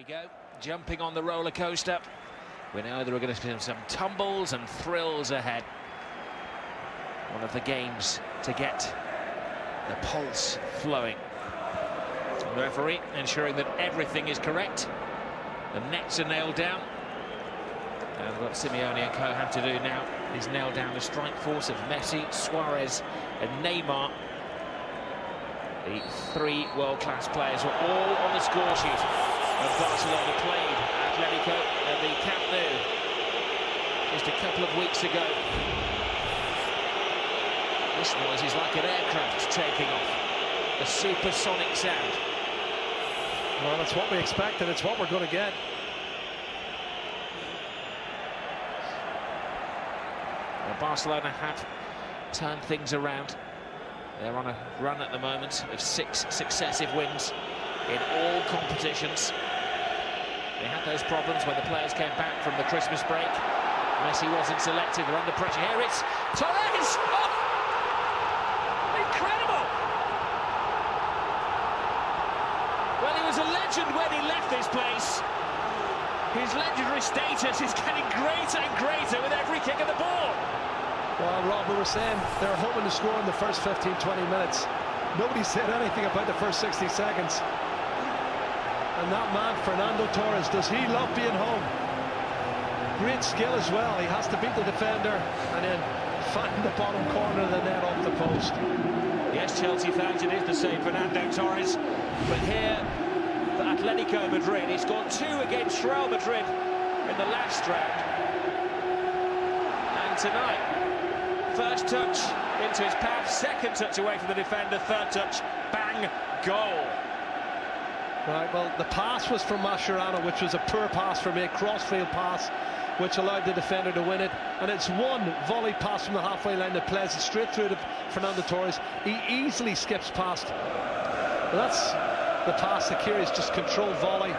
go, jumping on the roller coaster. We know there are going to be some tumbles and thrills ahead. One of the games to get the pulse flowing. The referee ensuring that everything is correct. The nets are nailed down. And what Simeone and co have to do now is nail down the strike force of Messi, Suarez and Neymar. The three world-class players were all on the score sheet when Barcelona played Atletico at the Camp Nou just a couple of weeks ago. This noise is like an aircraft taking off, a supersonic sound. Well, it's what we expected, it's what we're going to get. Well, Barcelona have turned things around. They're on a run at the moment of 6 successive wins in all competitions. They had those problems when the players came back from the Christmas break. Messi wasn't selected, they're under pressure. Here it's Torres! Oh! Incredible! Well, he was a legend when he left this place. His legendary status is getting greater and greater with every kick of the ball. Well, Rob, we were saying they were hoping to score in the first 15-20 minutes. Nobody said anything about the first 60 seconds. And that man, Fernando Torres, does he love being home? Great skill as well. He has to beat the defender and then find the bottom corner of the net off the post. Yes, Chelsea fans, it is the same Fernando Torres. But here, for Atletico Madrid, he scored 2 against Real Madrid in the last round. And tonight, first touch into his path, second touch away from the defender, third touch, bang, goal. Right, well, the pass was from Mascherano, which was a poor pass for me, a crossfield pass, which allowed the defender to win it. And it's one volley pass from the halfway line that plays it straight through to Fernando Torres. He easily skips past. Well, that's the pass that carries, just controlled volley.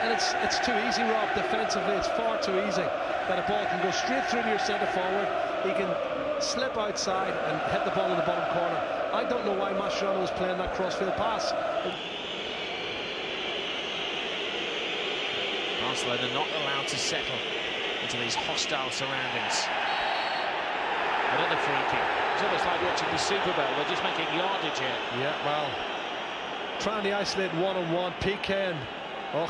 And it's too easy, Rob, defensively. It's far too easy that a ball can go straight through to your centre forward. He can slip outside and hit the ball in the bottom corner. I don't know why Mascherano was playing that crossfield pass. Barcelona not allowed to settle into these hostile surroundings. Another free kick. It's almost like watching the Super Bowl. They're just making yardage here. Yeah, well, trying to isolate one-on-one. Piqué and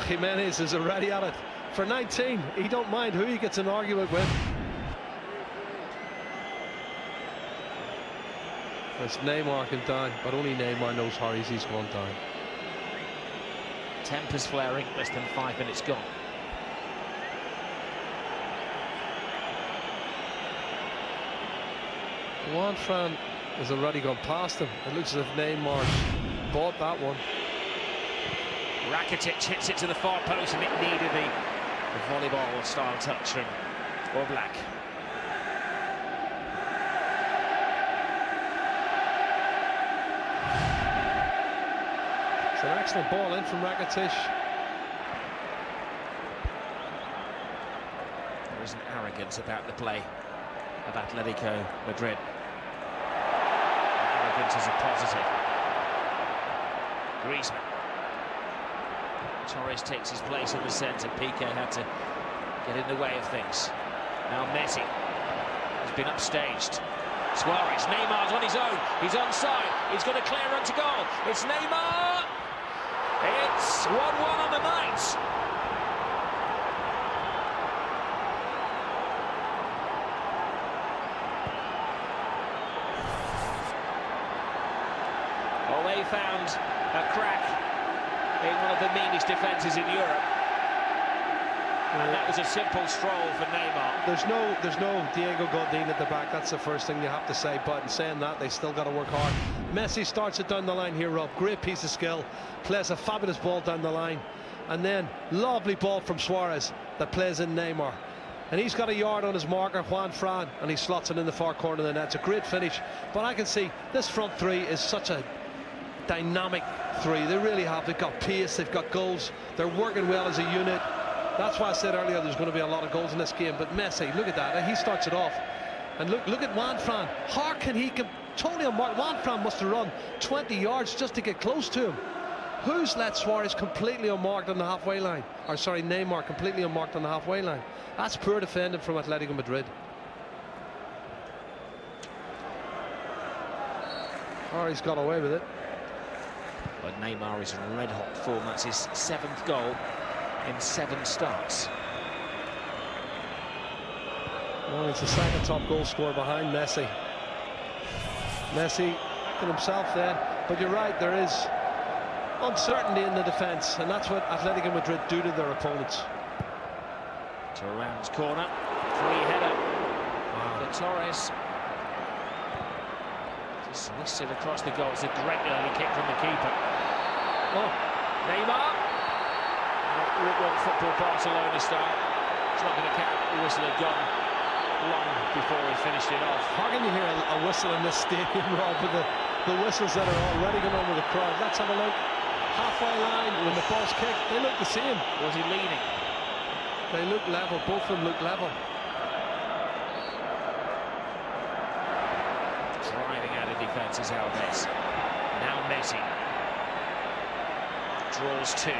Jimenez is already at it. For 19, he don't mind who he gets an argument with. It's Neymar can down, but only Neymar knows how he's gone down. Tempers flaring, less than 5 minutes gone. Juan Fran has already gone past him. It looks as if Neymar bought that one. Rakitic hits it to the far post, and it needed the volleyball-style touch from Oblak. It's an excellent ball in from Rakitic. There is an arrogance about the play of Atletico Madrid. Arrogance is a positive. Griezmann. Torres takes his place in the centre. Piqué had to get in the way of things. Now Messi has been upstaged. Suarez, Neymar's on his own. He's onside. He's got a clear run to goal. It's Neymar. It's 1-1 on the night. Well, they found a crack in one of the meanest defences in Europe. And that was a simple stroll for Neymar. There's no Diego Godin at the back. That's the first thing you have to say. But in saying that, they still got to work hard. Messi starts it down the line here, Rob. Great piece of skill. Plays a fabulous ball down the line. And then, lovely ball from Suarez that plays in Neymar. And he's got a yard on his marker, Juan Fran, and he slots it in the far corner of the net. It's a great finish. But I can see this front three is such a dynamic three. They really have. They've got pace, they've got goals. They're working well as a unit. That's why I said earlier there's going to be a lot of goals in this game. But Messi, look at that. He starts it off. And look at Juan Fran. How can he totally unmarked? Juan Fran must have run 20 yards just to get close to him. Who's let Suarez completely unmarked on the halfway line? Or sorry, Neymar completely unmarked on the halfway line. That's poor defending from Atletico Madrid. Oh, he's got away with it. But Neymar is in red-hot form. That's his 7th goal in 7 starts. Well, he's the second top goal scorer behind Messi. Messi acting himself then. But you're right, there is uncertainty in the defence, and that's what Atletico Madrid do to their opponents. Thuram's corner, free header for Torres. Just whisked it across the goal. It's a great early kick from the keeper. Oh, Neymar. Well, football Barcelona style. It's not going to count. The whistle had gone long before he finished it off. How can you hear a whistle in this stadium, Rob, with the whistles that are already going on with the crowd? Let's have a look. Halfway line when the ball's kicked, they look the same. Was he leaning? They look level, both of them look level. Driving out of defence is Alves. Now Messi. Draws 2.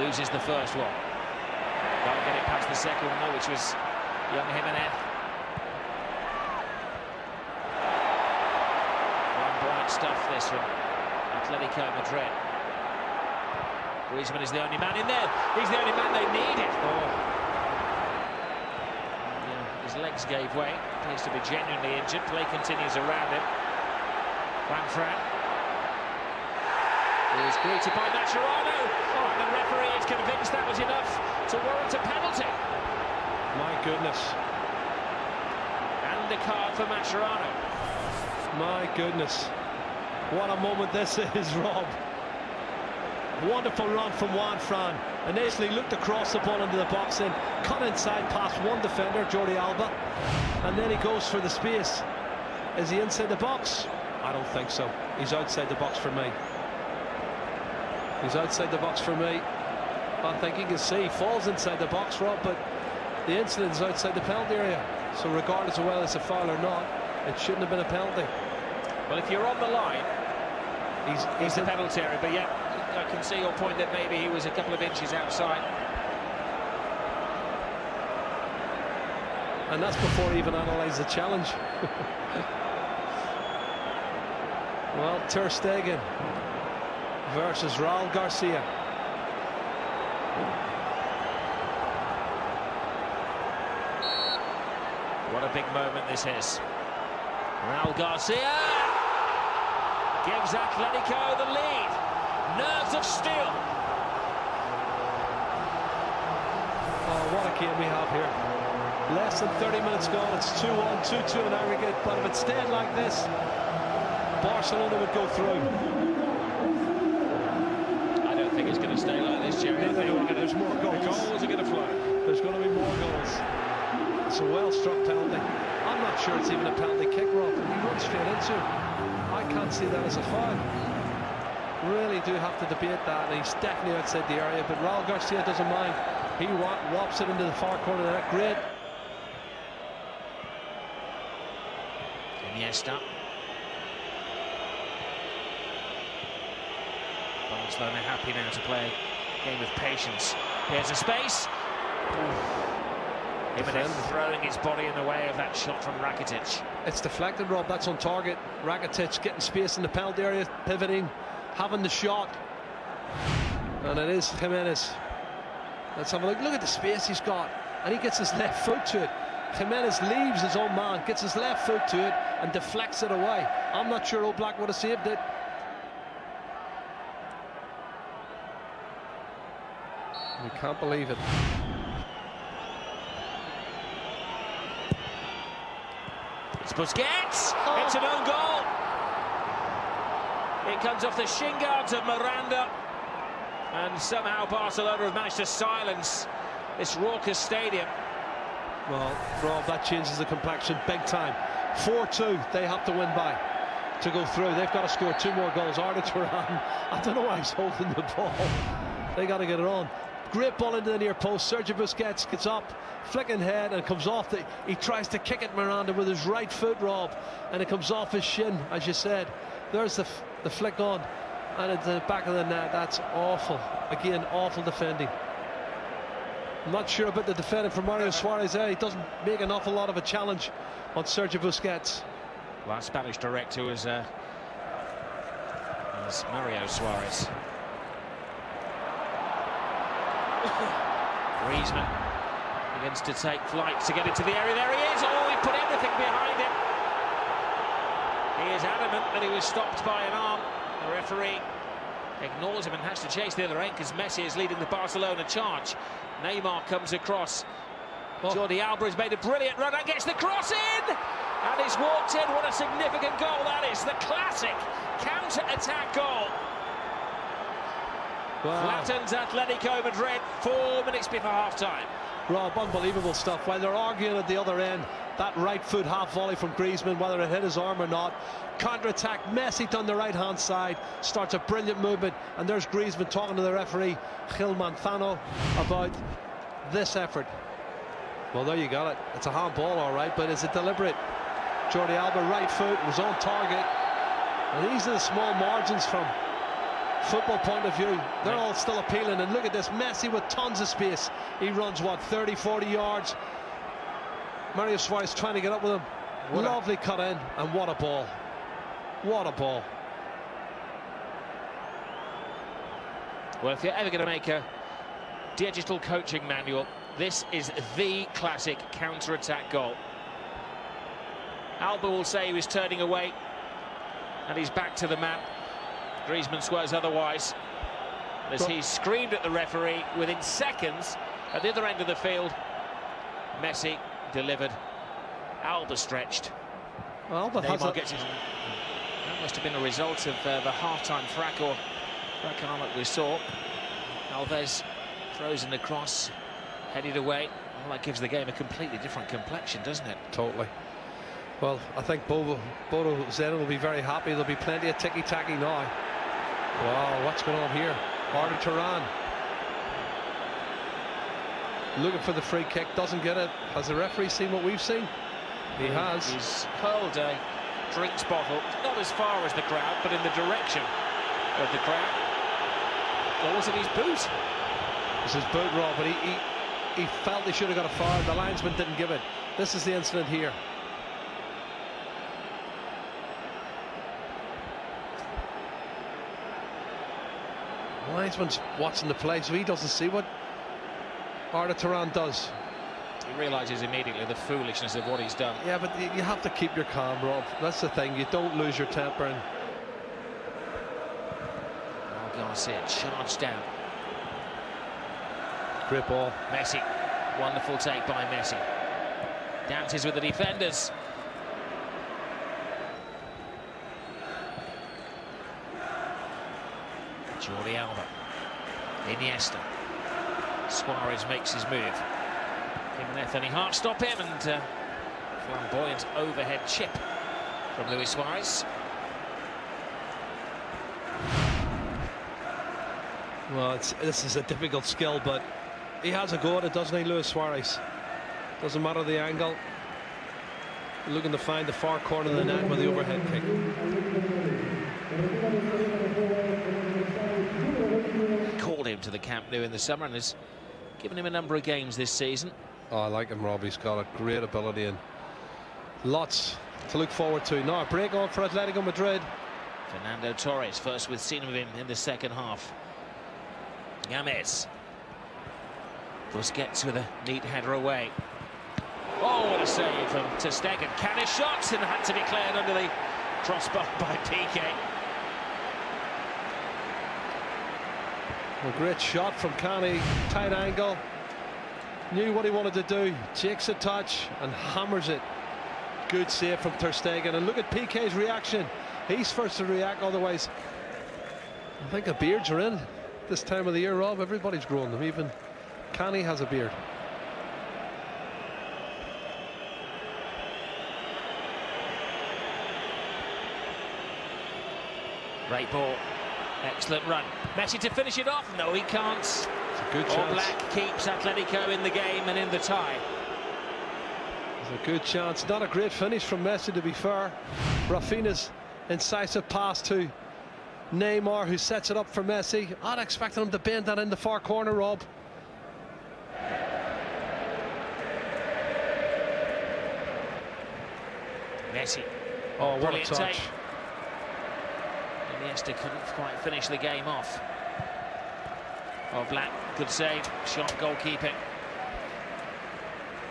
Loses the first one. Can't get it past the second one, which was young Jimenez. Bright stuff this from Atletico Madrid. Griezmann is the only man in there. He's the only man they needed. Oh. Yeah, his legs gave way. Appears to be genuinely injured. Play continues around him. Fran is greeted by Mascherano. Oh, and the referee is convinced that was enough to warrant a penalty. My goodness. And a card for Mascherano. My goodness. What a moment this is, Rob. Wonderful run from Fran. Initially looked across the ball into the box, then cut inside past one defender, Jordi Alba, and then he goes for the space. Is he inside the box? I don't think so. He's outside the box for me. He's outside the box for me. I think you can see he falls inside the box, Rob, but the incident is outside the penalty area. So regardless of whether it's a foul or not, it shouldn't have been a penalty. Well, if you're on the line, he's a penalty area, but yeah, I can see your point that maybe he was a couple of inches outside. And that's before he even analysed the challenge. Well, Ter Stegen versus Raul Garcia. What a big moment this is. Raul Garcia gives Atletico the lead. Nerves of steel. Oh, what a game we have here. Less than 30 minutes gone. It's 2-1, 2-2 in aggregate. But if it stayed like this, Barcelona would go through. I don't think it's going to stay like this, Jerry. There's more goals. The goals are going to flow. There's going to be more goals. It's a well-struck penalty. I'm not sure it's even a penalty kick, Rob. He runs straight into it. I can't see that as a foul. Really do have to debate that, and he's definitely outside the area, but Raul Garcia doesn't mind. He whops it into the far corner of that. Great. Iniesta. Barcelona happy now to play a game of patience. Here's a space. Jimenez throwing his body in the way of that shot from Rakitic. It's deflected, Rob. That's on target. Rakitic getting space in the penalty area, pivoting, having the shot, and it is Jimenez. Let's have a look. Look at the space he's got, and he gets his left foot to it. Jimenez leaves his own man, gets his left foot to it, and deflects it away. I'm not sure Oblak would have saved it. We can't believe it. It's Busquets. Oh. It's an own goal. It comes off the shin guards of Miranda, and somehow Barcelona have managed to silence this raucous stadium. Well, Rob, that changes the complexion big time. 4-2 they have to win by to go through. They've got to score 2 more goals. Arda Turan, I don't know why he's holding the ball. They got to get it on. Great ball into the near post. Sergio Busquets gets up, flicking head, and comes off. He tries to kick at Miranda with his right foot, Rob, and it comes off his shin, as you said. There's the flick on. and into the back of the net. That's awful. Again, awful defending. I'm not sure about the defending for Mario Suarez there. He doesn't make an awful lot of a challenge on Sergio Busquets. Last Spanish director was Mario Suarez. Griezmann begins to take flight to get into the area. There he is. Oh, he put everything behind him. He is adamant that he was stopped by an arm. The referee ignores him and has to chase the other end because Messi is leading the Barcelona charge. Neymar comes across. Jordi Alba has made a brilliant run and gets the cross in, and he's walked in. What a significant goal that is! The classic counter-attack goal. Wow. Flattens Atletico Madrid 4 minutes before half-time. Rob, unbelievable stuff. While they're arguing at the other end, that right foot half volley from Griezmann, whether it hit his arm or not, counter-attack, Messi down the right-hand side, starts a brilliant movement, and there's Griezmann talking to the referee, Gil Manzano, about this effort. Well, there you got it. It's a handball, all right, but is it deliberate? Jordi Alba, right foot, was on target. And these are the small margins from football point of view. They're all still appealing. And look at this, Messi with tons of space. He runs, what, 30, 40 yards. Mario Suarez trying to get up with him. Lovely cut in, and what a ball. What a ball. Well, if you're ever going to make a digital coaching manual, this is the classic counter-attack goal. Alba will say he was turning away, and he's back to the man. Griezmann swears otherwise, as he screamed at the referee within seconds at the other end of the field. Messi delivered. Alba stretched. Alba Neymar gets it. That must have been a result of the half-time fracas that we saw. Alves throws in the cross, headed away. Well, that gives the game a completely different complexion, doesn't it? Totally. Well, I think Bodo Zenit will be very happy. There'll be plenty of ticky-tacky now. Wow, what's going on here? Arda Turan looking for the free kick, doesn't get it. Has the referee seen what we've seen? He has. He's hurled a drinks bottle, not as far as the crowd, but in the direction of the crowd. Or was it his boot? It was his boot, Rob, but he felt he should have got a foul. The linesman didn't give it. This is the incident here. The linesman's watching the play, so he doesn't see what Arda Turan does. He realises immediately the foolishness of what he's done. Yeah, but you have to keep your calm, Rob. That's the thing. You don't lose your temper. And Garcia charged down. Great ball. Messi. Wonderful take by Messi. Dances with the defenders. Jordi Alba. Iniesta. Suarez makes his move. Him and Anthony Hart stop him, and flamboyant overhead chip from Luis Suarez. Well, this is a difficult skill, but he has a go at it, doesn't he, Luis Suarez? Doesn't matter the angle. Looking to find the far corner of the net with the overhead kick. Called him to the Camp Nou in the summer and has given him a number of games this season. Oh, I like him, Rob. He's got a great ability and lots to look forward to. Now a break on for Atletico Madrid. Fernando Torres, first we've seen of him in the second half. Yames. Busquets with a neat header away. Oh, what a save from ter Stegen. Cannon shot and had to be cleared under the crossbar by Piqué. A great shot from Kane, tight angle. Knew what he wanted to do. Takes a touch and hammers it. Good save from ter Stegen. And look at Piqué's reaction. He's first to react, otherwise I think the beards are in this time of the year, Rob. Everybody's growing them. Even Kane has a beard. Great ball. Excellent run. Messi to finish it off. No, he can't. It's a good All chance. Black keeps Atletico in the game and in the tie. It's a good chance. Not a great finish from Messi, to be fair. Rafinha's incisive pass to Neymar, who sets it up for Messi. I'd expect him to bend that in the far corner, Rob. Messi. Oh, what a touch. Iniesta couldn't quite finish the game off. Oh, Black, good save, sharp goalkeeping.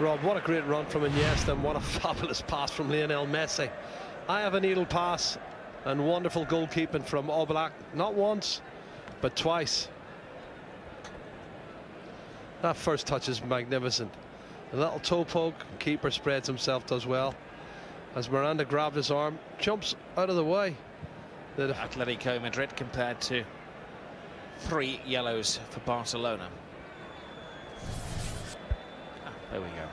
Rob, what a great run from Iniesta, and what a fabulous pass from Lionel Messi. I have a needle pass and wonderful goalkeeping from Oblak, not once, but twice. That first touch is magnificent. A little toe poke, keeper spreads himself, does well. As Miranda grabbed his arm, jumps out of the way. Atletico Madrid compared to 3 yellows for Barcelona. There we go.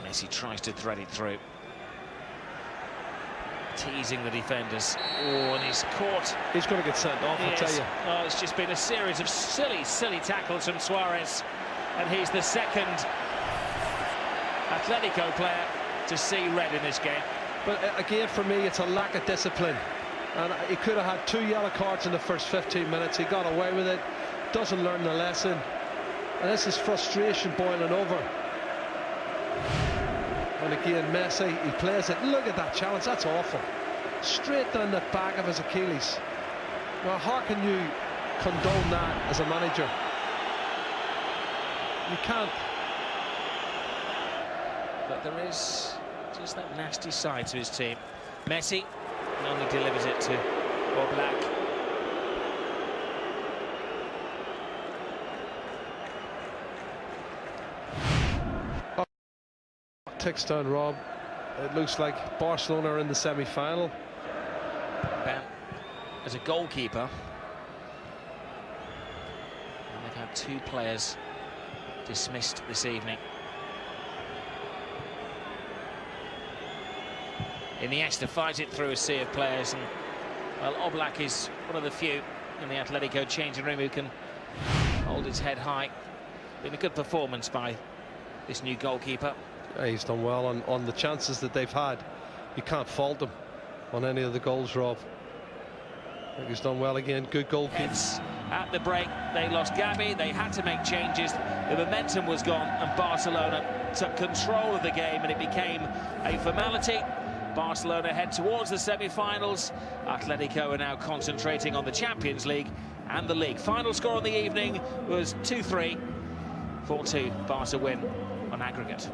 Messi tries to thread it through. Teasing the defenders. Oh, and he's caught. He's going to get sent off, I'll tell you. Oh, it's just been a series of silly tackles from Suarez. And he's the second Atletico player to see red in this game. But again, for me, it's a lack of discipline. And he could have had 2 yellow cards in the first 15 minutes. He got away with it. Doesn't learn the lesson. And this is frustration boiling over. And again, Messi, he plays it. Look at that challenge. That's awful. Straight down the back of his Achilles. Well, how can you condone that as a manager? You can't. But there is just that nasty side to his team. Messi only delivers it to Oblak. Ticks down, Rob. It looks like Barcelona are in the semi-final. As a goalkeeper, and they've had 2 players dismissed this evening. Iniesta fights it through a sea of players, and well, Oblak is one of the few in the Atletico changing room who can hold his head high. Been a good performance by this new goalkeeper. Yeah, he's done well on the chances that they've had. You can't fault him on any of the goals, Rob. I think he's done well again. Good goalkeeping. At the break, they lost Gavi. They had to make changes. The momentum was gone, and Barcelona took control of the game, and it became a formality. Barcelona head towards the semi-finals. Atletico are now concentrating on the Champions League and the league. Final score on the evening was 2-3. 4-2 Barca win on aggregate.